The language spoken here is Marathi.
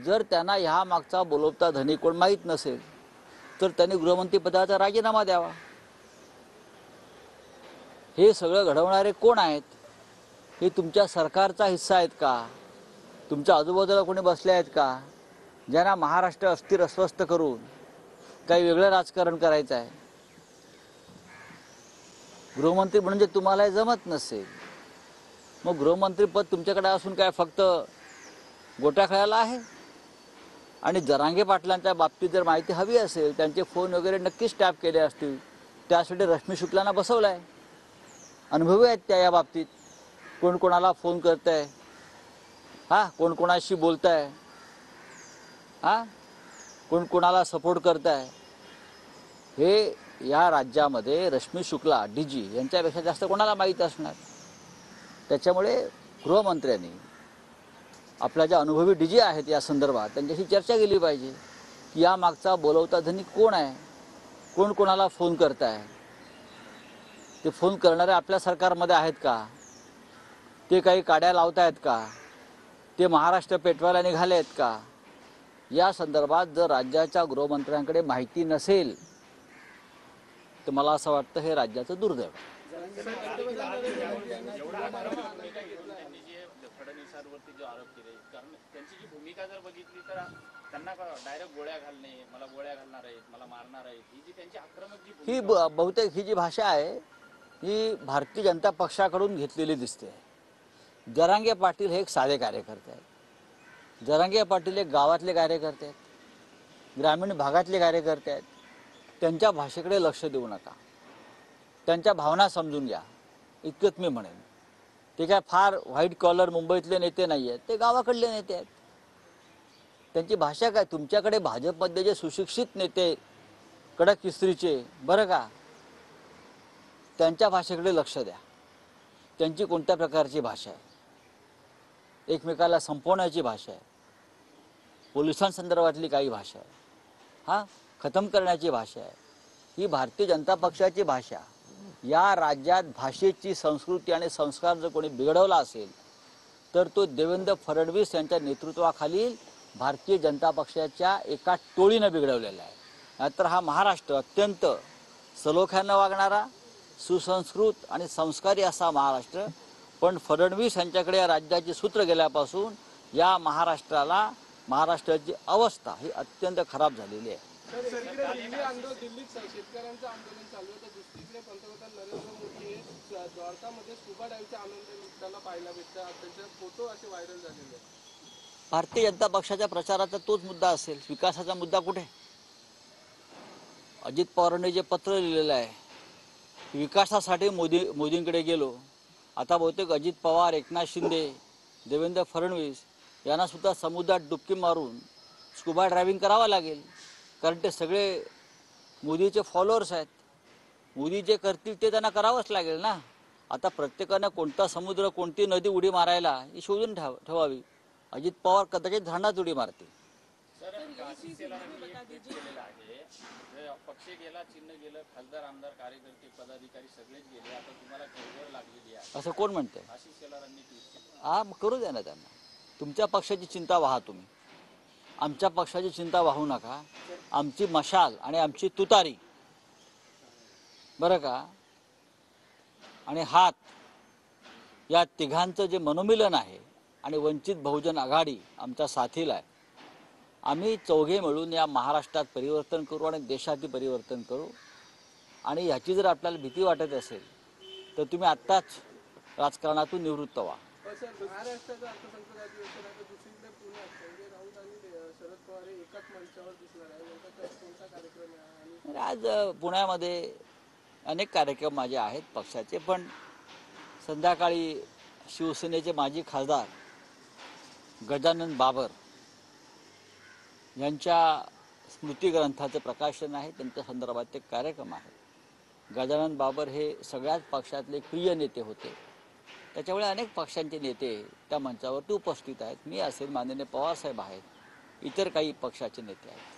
जर त्यांना ह्या मागचा बोलवता धनी कोण माहीत नसेल तर त्यांनी गृहमंत्री पदाचा राजीनामा द्यावा। हे सगळं घडवणारे कोण आहेत? हे तुमच्या सरकारचा हिस्सा आहेत का? तुमच्या आजूबाजूला कोणी बसले आहेत का ज्यांना महाराष्ट्र अस्थिर अस्वस्थ करून काही वेगळं राजकारण करायचं आहे? गृहमंत्री म्हणजे तुम्हाला जमत नसेल मग गृहमंत्रीपद तुमच्याकडे असून काय फक्त गोट्या खेळायला आहे? आणि जरांगे पाटलांच्या बाबतीत जर माहिती हवी असेल त्यांचे फोन वगैरे नक्कीच टॅप केले असतील, त्यासाठी रश्मी शुक्लांना बसवलं आहे। अनुभवी आहेत त्या या बाबतीत, कोण कोणाला फोन करत आहे, कोण कोणाशी बोलत आहे, कोण कोणाला सपोर्ट करत आहे, हे या राज्यामध्ये रश्मी शुक्ला डीजी यांच्यापेक्षा जास्त कोणाला माहीत असणार। त्याच्यामुळे गृहमंत्र्यांनी आपल्या ज्या अनुभवी डीजी आहेत या संदर्भात त्यांच्याशी चर्चा केली पाहिजे की या मागचा बोलवता धनी कोण आहे, कोण कोणाला फोन करत आहे, ते फोन करणारे आपल्या सरकारमध्ये आहेत का, ते काही काड्या लावत आहेत का, ते महाराष्ट्र पेटवायला निघाले आहेत का? या संदर्भात जर राज्याच्या गृहमंत्र्यांकडे माहिती नसेल तर मला असं वाटतं हे राज्याचं दुर्दैव। फडणवीसांवरती जो आरोप केले, कारण त्यांची जी भूमिका जर बघितली तर त्यांना डायरेक्ट गोळ्या घालणे, मला गोळ्या घालणार आहेत, मला मारणार आहेत, ही जी त्यांची आक्रमक जी ही बहुतेक ही जी भाषा आहे ही भारतीय जनता पक्षाकडून घेतलेली दिसते। जरांगे पाटील हे एक साधे कार्यकर्ते आहेत, जरांगे पाटील एक गावातले कार्यकर्ते आहेत, ग्रामीण भागातले कार्यकर्ते आहेत। त्यांच्या भाषेकडे लक्ष देऊ नका, त्यांच्या भावना समजून घ्या इतकंच मी म्हणेन। ते काय फार व्हाईट कॉलर मुंबईतले नेते नाही आहेत, ते गावाकडले नेते आहेत। त्यांची भाषा काय, तुमच्याकडे भाजपमध्ये जे सुशिक्षित नेते कडक इस्त्रीचे बरं का, त्यांच्या भाषेकडे लक्ष द्या। त्यांची कोणत्या प्रकारची भाषा आहे, एकमेकाला संपवण्याची भाषा आहे, पोलिसांसंदर्भातली काही भाषा आहे, खतम करण्याची भाषा आहे, ही भारतीय जनता पक्षाची भाषा। या राज्यात भाषेची संस्कृती आणि संस्कार जर कोणी बिघडवला असेल तर तो देवेंद्र फडणवीस यांच्या नेतृत्वाखालील भारतीय जनता पक्षाच्या एका टोळीनं बिघडवलेला आहे। नाहीतर हा महाराष्ट्र अत्यंत सलोख्यानं वागणारा, सुसंस्कृत आणि संस्कारी असा महाराष्ट्र, पण फडणवीस यांच्याकडे या राज्याची सूत्र गेल्यापासून या महाराष्ट्राची अवस्था ही अत्यंत खराब झालेली आहे। दिल्लीत शेतकऱ्यांचं आंदोलन चालू होतं, दुसरीकडे पंतप्रधान नरेंद्र मोदी हे द्वारकामध्ये स्कुबा डायव्हचा आनंद लुटताना पाहायला भेटतात, त्यांचे फोटो असे व्हायरल झालेले आहेत। भारतीय जनता पक्षाच्या प्रचाराचा तोच मुद्दा असेल, विकासाचा मुद्दा कुठे? अजित पवारांनी जे पत्र लिहिलेलं आहे, विकासासाठी मोदींकडे गेलो, आता बहुतेक अजित पवार, एकनाथ शिंदे, देवेंद्र फडणवीस यांना सुद्धा समुद्रात डुबकी मारून स्कुबा ड्रायव्हिंग करावं लागेल, कारण ते सगळे मोदीचे फॉलोअर्स आहेत। मोदी जे करतील ते त्यांना करावंच लागेल ना। आता प्रत्येकानं कोणता समुद्र, कोणती नदी उडी मारायला ही शोधून ठेवावी। अजित पवार कदाचित धरणात उडी मारतील। पक्ष गेला, चिन्ह गेलं, खासदार, आमदार, कार्यकर्ते, पदाधिकारी सगळेच गेले, आता तुम्हाला घरघर लागलेली आहे असं कोण म्हणतंय? आशिष शेलारांनी ट्विट करू द्या ना त्यांना। तुमच्या पक्षाची चिंता वाहा तुम्ही, आमच्या पक्षाची चिंता वाहू नका। आमची मशाल आणि आमची तुतारी बरं का, आणि हात या तिघांचं जे मनोमिलन आहे आणि वंचित बहुजन आघाडी आमच्या साथीला आहे। आम्ही चौघे मिळून या महाराष्ट्रात परिवर्तन करू आणि देशातील परिवर्तन करू। आणि ह्याची जर आपल्याला भीती वाटत असेल तर तुम्ही आत्ताच राजकारणातून निवृत्त व्हा। महाराष्ट्राचं अर्थसंकल्प अधिवेशनाचं दुसरीकडे पुण्यात संजय राऊत आणि शरद पवार एकाच मंचावर दिसणार आहे, नेमका कोणता कार्यक्रम आहे? आज पुण्यामध्ये अनेक कार्यक्रम माझे आहेत पक्षाचे, पण संध्याकाळी शिवसेनेचे माजी खासदार गजानन बाबर यांच्या स्मृतिग्रंथाचं प्रकाशन आहे, त्यांच्या संदर्भात एक कार्यक्रम आहे। गजानन बाबर हे सगळ्याच पक्षातले प्रिय नेते होते, त्याच्यामुळे अनेक पक्षांचे नेते त्या मंचावरती उपस्थित आहेत। मी असेल, माननीय पवारसाहेब आहेत, इतर काही पक्षाचे नेते आहेत।